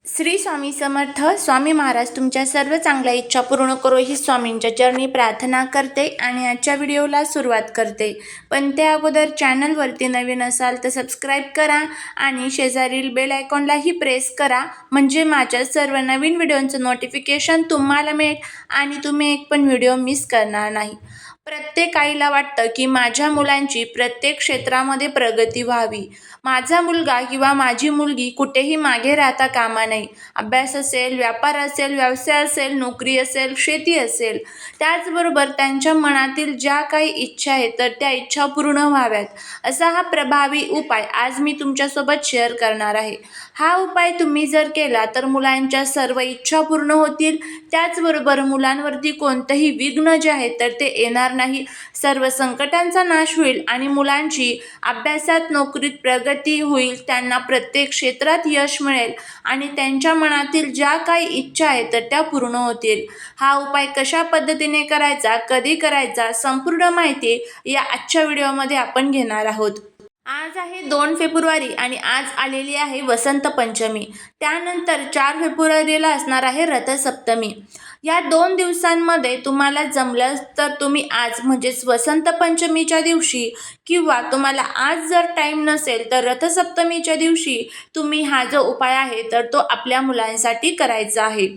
श्री स्वामी समर्थ. स्वामी महाराज तुमच्या सर्व चांगल्या इच्छा पूर्ण करो ही स्वामींच्या चरणी प्रार्थना करते आणि आजच्या व्हिडिओला सुरुवात करते. पण त्या अगोदर चॅनलवरती नवीन असाल तर सबस्क्राईब करा आणि शेजारील बेल आयकॉनलाही प्रेस करा, म्हणजे माझ्या सर्व नवीन व्हिडिओचं नोटिफिकेशन तुम्हाला मिळेल आणि तुम्ही एक पण व्हिडिओ मिस करणार नाही. प्रत्येक आईला वाटतं की माझ्या मुलांची प्रत्येक क्षेत्रामध्ये प्रगती व्हावी. माझा मुलगा किंवा माझी मुलगी कुठेही मागे राहता कामा नये. अभ्यास असेल, व्यापार असेल, व्यवसाय असेल, नोकरी असेल, शेती असेल, त्याचबरोबर त्यांच्या मनातील ज्या काही इच्छा आहेत तर त्या इच्छा पूर्ण व्हाव्यात, असा हा प्रभावी उपाय आज मी तुमच्यासोबत शेअर करणार आहे. हा उपाय तुम्ही जर केला तर मुलांच्या सर्व इच्छा पूर्ण होतील. त्याचबरोबर मुलांवरती कोणतंही विघ्न जे आहे तर ते येणार नाही. सर्व संकटांचा नाश होईल आणि मुलांची अभ्यासात, नोकरीत प्रगती होईल. त्यांना प्रत्येक क्षेत्रात यश मिळेल आणि त्यांच्या मनातील ज्या काही इच्छा आहेत तर त्या पूर्ण होतील. हा उपाय कशा पद्धतीने करायचा, कधी करायचा, संपूर्ण माहिती या आजच्या व्हिडिओमध्ये आपण घेणार आहोत. आज आहे 2 फेब्रुवारी आणि आज आलेली आहे वसंत पंचमी. त्यानंतर 4 फेब्रुवारीला असणार आहे रथसप्तमी. या 2 दिवसांमध्ये तुम्हाला जमलं तर तुम्ही आज म्हणजेच वसंत पंचमीच्या दिवशी किंवा तुम्हाला आज जर टाईम नसेल तर रथसप्तमीच्या दिवशी तुम्ही हा जो उपाय आहे तर तो आपल्या मुलांसाठी करायचा आहे.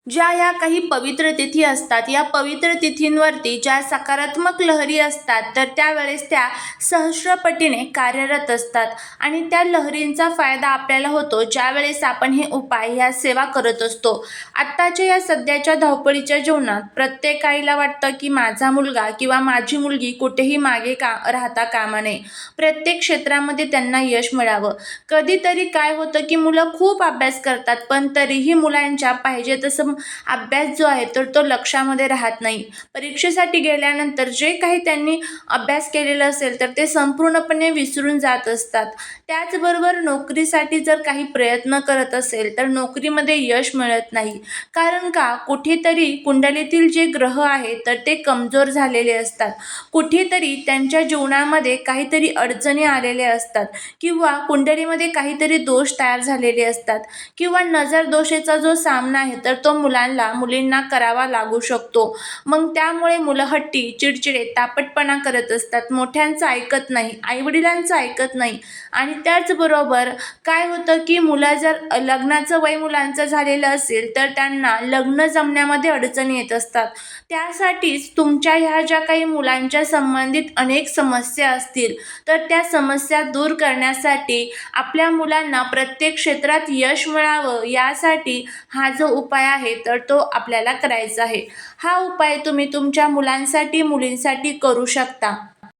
ज्या या काही पवित्र तिथी असतात, या पवित्र तिथींवरती ज्या सकारात्मक लहरी असतात तर त्यावेळेस त्या सहस्रपटीने कार्यरत असतात आणि त्या लहरींचा फायदा आपल्याला होतो ज्यावेळेस आपण हे उपाय, ह्या सेवा करत असतो. आत्ताच्या या सध्याच्या धावपळीच्या जीवनात प्रत्येक आईला वाटतं की माझा मुलगा किंवा माझी मुलगी कुठेही मागे राहता कामा नये. प्रत्येक क्षेत्रामध्ये त्यांना यश मिळावं. कधीतरी काय होतं की मुलं खूप अभ्यास करतात पण तरीही मुलांच्या पाहिजे तसं अभ्यास जो आहे तर तो लक्षामध्ये राहत नाही. परीक्षेसाठी गेल्यानंतर जे काही त्यांनी अभ्यास केलेला असेल तर ते संपूर्णपणे विसरून जात असतात. त्याचबरोबर नोकरीसाठी जर काही प्रयत्न करत असेल तर नोकरीमध्ये यश मिळत नाही. कारण का, कुठेतरी कुंडलीतील जे ग्रह आहेत तर ते कमजोर झालेले असतात. कुठेतरी त्यांच्या जीवनामध्ये काहीतरी अडचणी आलेल्या असतात किंवा कुंडलीमध्ये काहीतरी दोष तयार झालेले असतात किंवा नजर दोषेचा जो सामना आहे तर तो मुलींना करावा लागू शकतो. मग त्यामुळे मुलं हट्टी, चिडचिडे, तापटपणा करत असतात. मोठ्यांचं ऐकत नाही, आईवडिलांचं ऐकत नाही. आणि त्याचबरोबर काय होतं की मुलं जर लग्नाचं वय मुलांचं झालेलं असेल तर त्यांना लग्न जमण्यामध्ये अडचणी येत असतात. त्यासाठीच तुमच्या ह्या ज्या काही मुलांच्या संबंधित अनेक समस्या असतील तर त्या समस्या दूर करण्यासाठी, आपल्या मुलांना प्रत्येक क्षेत्रात यश मिळावं यासाठी हा जो उपाय आहे तर तो आपल्याला करायचा आहे. हा उपाय तुम्ही तुमच्या मुलांसाठी, मुलींसाठी करू शकता.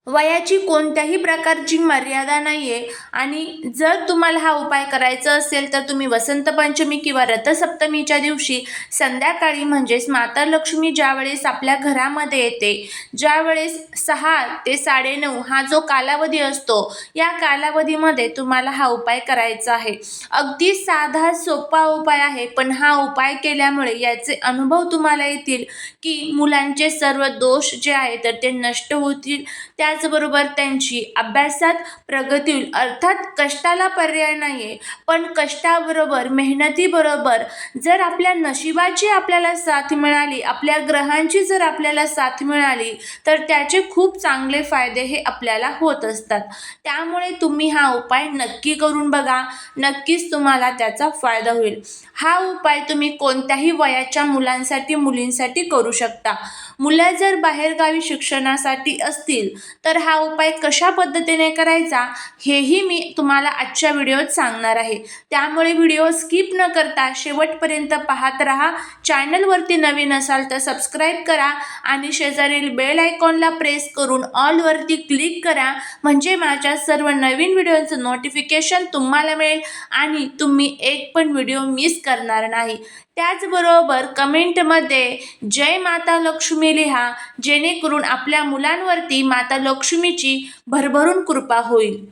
वयाची कोणत्याही प्रकारची मर्यादा नाही आहे आणि जर तुम्हाला हा उपाय करायचा असेल तर तुम्ही वसंत पंचमी किंवा रथसप्तमीच्या दिवशी संध्याकाळी, म्हणजेच माता लक्ष्मी ज्यावेळेस आपल्या घरामध्ये येते, ज्यावेळेस 6 ते 9:30 हा जो कालावधी असतो, या कालावधीमध्ये तुम्हाला हा उपाय करायचा आहे. अगदी साधा सोपा उपाय आहे, पण हा उपाय केल्यामुळे याचे अनुभव तुम्हाला येतील की मुलांचे सर्व दोष जे आहे तर ते नष्ट होतील. त्याचबरोबर त्यांची अभ्यासात प्रगती होईल. अर्थात कष्टाला पर्याय नाही आहे, पण कष्टाबरोबर, मेहनतीबरोबर जर आपल्या नशिबाची आपल्याला साथ मिळाली, आपल्या ग्रहांची जर आपल्याला साथ मिळाली तर त्याचे खूप चांगले फायदे हे आपल्याला होत असतात. त्यामुळे तुम्ही हा उपाय नक्की करून बघा, नक्कीच तुम्हाला त्याचा फायदा होईल. हा उपाय तुम्ही कोणत्याही वयाच्या मुलांसाठी, मुलींसाठी करू शकता. मुलं जर बाहेरगावी शिक्षणासाठी असतील तर हा उपाय कशा पद्धतीने करायचा हेही मी तुम्हाला आजच्या व्हिडिओत सांगणार आहे. त्यामुळे व्हिडिओ स्किप न करता शेवटपर्यंत पाहत राहा. चॅनलवरती नवीन असाल तर सबस्क्राईब करा आणि शेजारील बेल आयकॉनला प्रेस करून ऑलवरती क्लिक करा, म्हणजे माझ्या सर्व नवीन व्हिडिओचं नोटिफिकेशन तुम्हाला मिळेल आणि तुम्ही एक पण व्हिडिओ मिस करणार नाही. त्याचबरोबर कमेंटमध्ये जय माता लक्ष्मी लिहा, जेणेकरून आपल्या मुलांवरती माता लक्ष्मीची भरभरून कृपा होईल.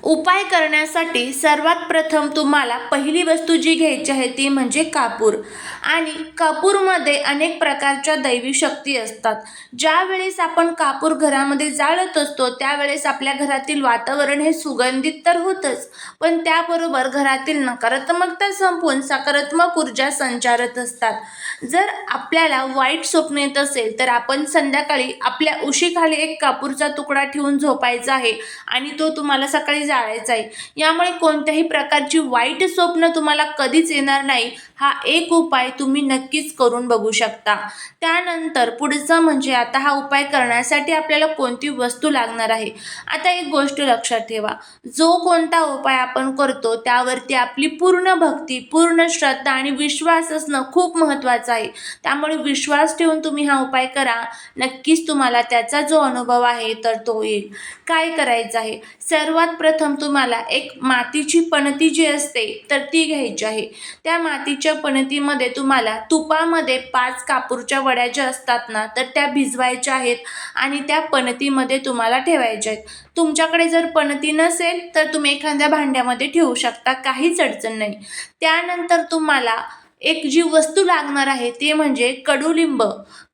उपाय करण्यासाठी सर्वात प्रथम तुम्हाला पहिली वस्तू जी घ्यायची आहे ती म्हणजे कापूर. आणि कापूरमध्ये अनेक प्रकारच्या दैवी शक्ती असतात. ज्यावेळेस आपण कापूर घरामध्ये जाळत असतो त्यावेळेस आपल्या घरातील वातावरण हे सुगंधित तर होतंच, पण त्याबरोबर घरातील नकारात्मकता संपवून सकारात्मक ऊर्जा संचारत असतात. जर आपल्याला वाईट स्वप्न येत असेल तर आपण संध्याकाळी आपल्या उशीखाली एक कापूरचा तुकडा ठेवून झोपायचा आहे आणि तो तुम्हाला सकाळी जाळायचा आहे. यामुळे कोणत्याही प्रकारची वाईट स्वप्न तुम्हाला कधीच येणार नाही. हा एक उपाय तुम्ही नक्कीच करून बघू शकता. त्यानंतर पुढचं म्हणजे आता हा उपाय करण्यासाठी आपल्याला कोणती वस्तू लागणार आहे. आता एक गोष्ट लक्षात ठेवा, जो कोणता उपाय आपण करतो त्यावरती आपली पूर्ण भक्ती, पूर्ण श्रद्धा आणि विश्वास असणं खूप महत्त्वाचं आहे. त्यामुळे विश्वास ठेवून तुम्ही हा उपाय करा. नक्कीच तुम्हाला त्याचा जो अनुभव आहे तर तो येईल. काय करायचं आहे, सर्वात प्रथम तुम्हाला एक मातीची पणती जी असते तर ती घ्यायची आहे. त्या मातीच्या पणतीमध्ये तुम्हाला तुपामध्ये 5 कापूरच्या वड्या ज्या असतात ना तर त्या भिजवायच्या आहेत आणि त्या पणतीमध्ये तुम्हाला ठेवायच्या आहेत. तुमच्याकडे जर पणती नसेल तर तुम्ही एखाद्या भांड्यामध्ये ठेवू शकता, काहीच अडचण नाही. त्यानंतर तुम्हाला एक जी वस्तू लागणार आहे ते म्हणजे कडुलिंब.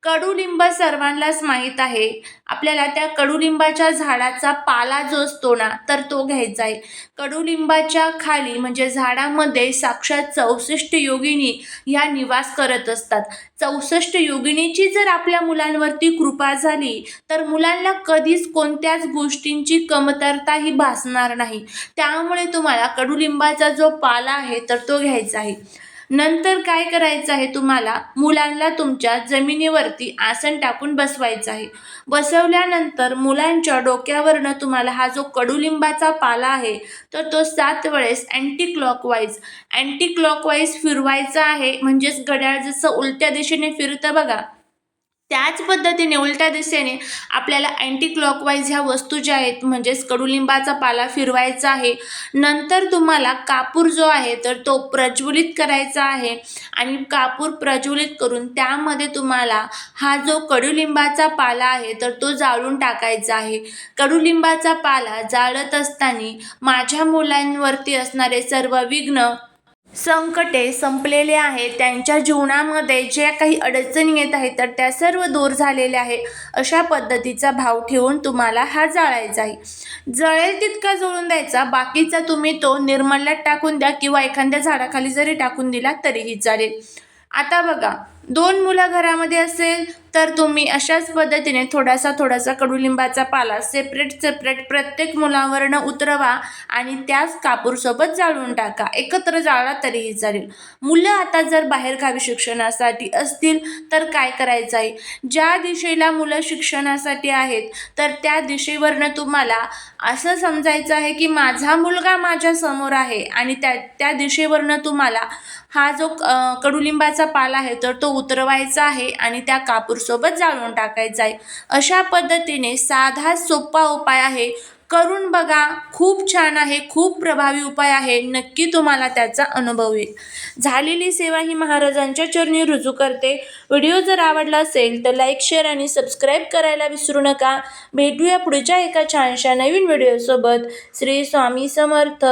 कडुलिंब सर्वांनाच माहीत आहे. आपल्याला त्या कडुलिंबाच्या झाडाचा पाला जो असतो ना तर तो घ्यायचा आहे. कडुलिंबाच्या खाली म्हणजे झाडामध्ये साक्षात 64 योगिनी ह्या निवास करत असतात. 64 योगिनीची जर आपल्या मुलांवरती कृपा झाली तर मुलांना कधीच कोणत्याच गोष्टींची कमतरता ही भासणार नाही. त्यामुळे तुम्हाला कडुलिंबाचा जो पाला आहे तर तो घ्यायचा आहे. नंतर काय करायचं आहे, तुम्हाला मुलांना तुमच्या जमिनीवरती आसन टाकून बसवायचं आहे. बसवल्यानंतर मुलांच्या डोक्यावरनं तुम्हाला हा जो कडुलिंबाचा पाला आहे तर तो 7 वेळेस अँटी क्लॉकवाईज फिरवायचा आहे. म्हणजेच घड्याळ जसं उलट्या दिशेने फिरतं बघा, त्याच पद्धतीने उलट्या दिशेने आपल्याला अँटी क्लॉकवाईज ह्या वस्तू ज्या आहेत म्हणजेच कडुलिंबाचा पाला फिरवायचा आहे. नंतर तुम्हाला कापूर जो आहे तर तो प्रज्वलित करायचा आहे आणि कापूर प्रज्वलित करून त्यामध्ये तुम्हाला हा जो कडुलिंबाचा पाला आहे तर तो जाळून टाकायचा आहे. कडुलिंबाचा पाला जाळत असताना माझ्या मुलांवरती असणारे सर्व विघ्न, संकटे संपलेले आहे. त्यांच्या जीवनामध्ये ज्या काही अडचणी येत आहेत तर त्या सर्व दूर झालेल्या आहे. अशा पद्धतीचा भाव ठेवून तुम्हाला हा जाळायचा आहे. जळेल तितका जळून द्यायचा, बाकीचा तुम्ही तो निर्मल्यात टाकून द्या किंवा एखाद्या झाडाखाली जरी टाकून दिला तरीही चालेल. आता बघा, 2 मुलं घरामध्ये असेल तर तुम्ही अशाच पद्धतीने थोडासा कडुलिंबाचा पाला सेपरेट प्रत्येक मुलावरनं उतरवा आणि त्याच कापूरसोबत जाळून टाका. एकत्र जाळला तरीही चालेल. मुलं आता जर बाहेरगावी शिक्षणासाठी असतील तर काय करायचं आहे, ज्या दिशेला मुलं शिक्षणासाठी आहेत तर त्या दिशेवरनं तुम्हाला असं समजायचं आहे की माझा मुलगा माझ्या समोर आहे आणि त्या दिशेवरनं तुम्हाला हा जो कडुलिंबाचा पाला आहे तर तो उतरवायचा आहे आणि त्या कापूरसोबत जाळून टाकायचा आहे. अशा पद्धतीने साधा सोपा उपाय आहे, करून बघा. खूप छान आहे, खूप प्रभावी उपाय आहे. नक्की तुम्हाला त्याचा अनुभव येईल. झालेली सेवा ही महाराजांच्या चरणी रुजू करते. व्हिडिओ जर आवडला असेल तर लाईक, शेअर आणि सबस्क्राईब करायला विसरू नका. भेटूया पुढच्या एका छानशा नवीन व्हिडिओसोबत. श्री स्वामी समर्थ.